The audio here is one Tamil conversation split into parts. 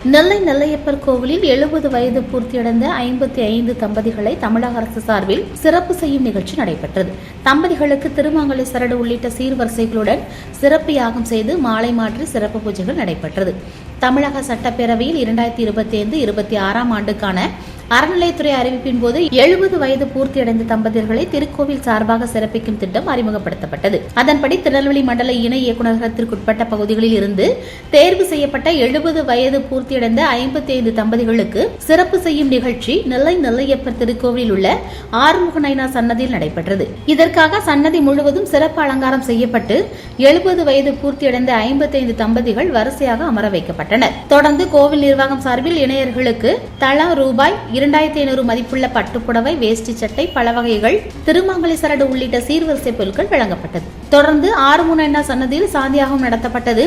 நெல்லை நெல்லையப்பர் கோவிலில் 70 வயது பூர்த்தியடைந்த 55 தம்பதிகளை தமிழக அரசு சார்பில் சிறப்பு செய்யும் நிகழ்ச்சி நடைபெற்றது. தம்பதிகளுக்கு திருமாங்கலை சரடு உள்ளிட்ட சீர்வரிசைகளுடன் சிறப்பு யாகம் செய்து மாலை மாற்றி சிறப்பு பூஜைகள் நடைபெற்றது. தமிழக சட்டப்பேரவையில் 2025-26 ஆண்டுக்கான அறநிலையத்துறை அறிவிப்பின் போது 70 வயது பூர்த்தியடைந்த தம்பதியர்களை திருக்கோவில் சார்பாக சிறப்பிக்கும் திட்டம் அறிமுகப்படுத்தப்பட்டது. அதன்படி திருநெல்வேலி மண்டல இணை இயக்குநரகத்திற்குட்பட்ட பகுதிகளில் இருந்து தேர்வு செய்யப்பட்ட 70 வயது பூர்த்தியடைந்த 55 தம்பதிகளுக்கு சிறப்பு செய்யும் நிகழ்ச்சி நெல்லை நெல்லையப்பர் திருக்கோவிலில் உள்ள ஆறுமுக நயினார் சன்னதியில் நடைபெற்றது. இதற்காக சன்னதி முழுவதும் சிறப்பு அலங்காரம் செய்யப்பட்டு 70 வயது பூர்த்தியடைந்த 55 தம்பதிகள் வரிசையாக அமர வைக்கப்பட்டனர். தொடர்ந்து கோவில் நிர்வாகம் சார்பில் இணையர்களுக்கு தலா ரூபாய் 2500 மதிப்புள்ள பட்டுப்புடவை, வேஷ்டி சட்டை, பல வகைகள், திருமாங்கலை சரடு உள்ளிட்ட சீர்வரிசை பொருட்கள் வழங்கப்பட்டது. தொடர்ந்து ஆறுமுக நயினார் சன்னதியில் சாந்தியாகம் நடத்தப்பட்டது.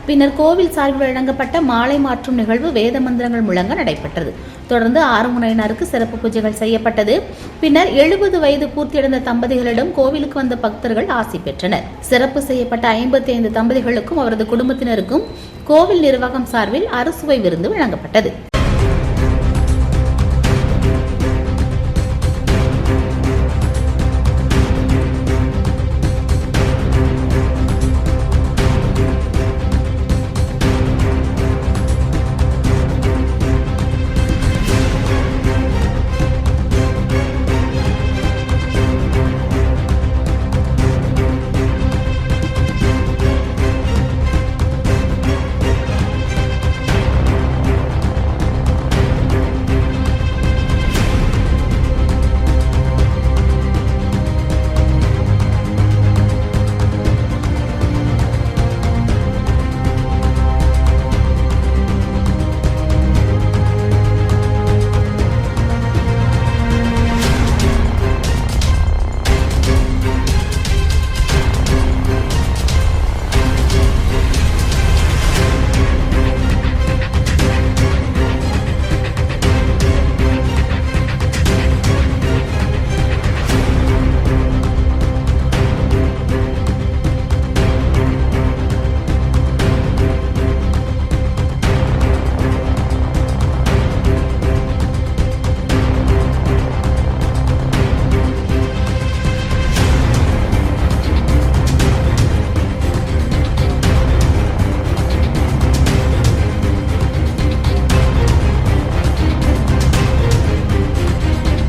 பின்னர் கோவில் சார்பில் வழங்கப்பட்ட மாலை மாற்றும் நிகழ்வு வேத மந்திரங்கள் முழங்க நடைபெற்றது. தொடர்ந்து ஆறுமுக நயினாருக்கு சிறப்பு பூஜைகள் செய்யப்பட்டது. பின்னர் 70 வயது பூர்த்தியடைந்த தம்பதிகளிடம் கோவிலுக்கு வந்த பக்தர்கள் ஆசி பெற்றனர். சிறப்பு செய்யப்பட்ட 55 தம்பதிகளுக்கும் அவரது குடும்பத்தினருக்கும் கோவில் நிர்வாகம் சார்பில் அறுசுவை விருந்து வழங்கப்பட்டது.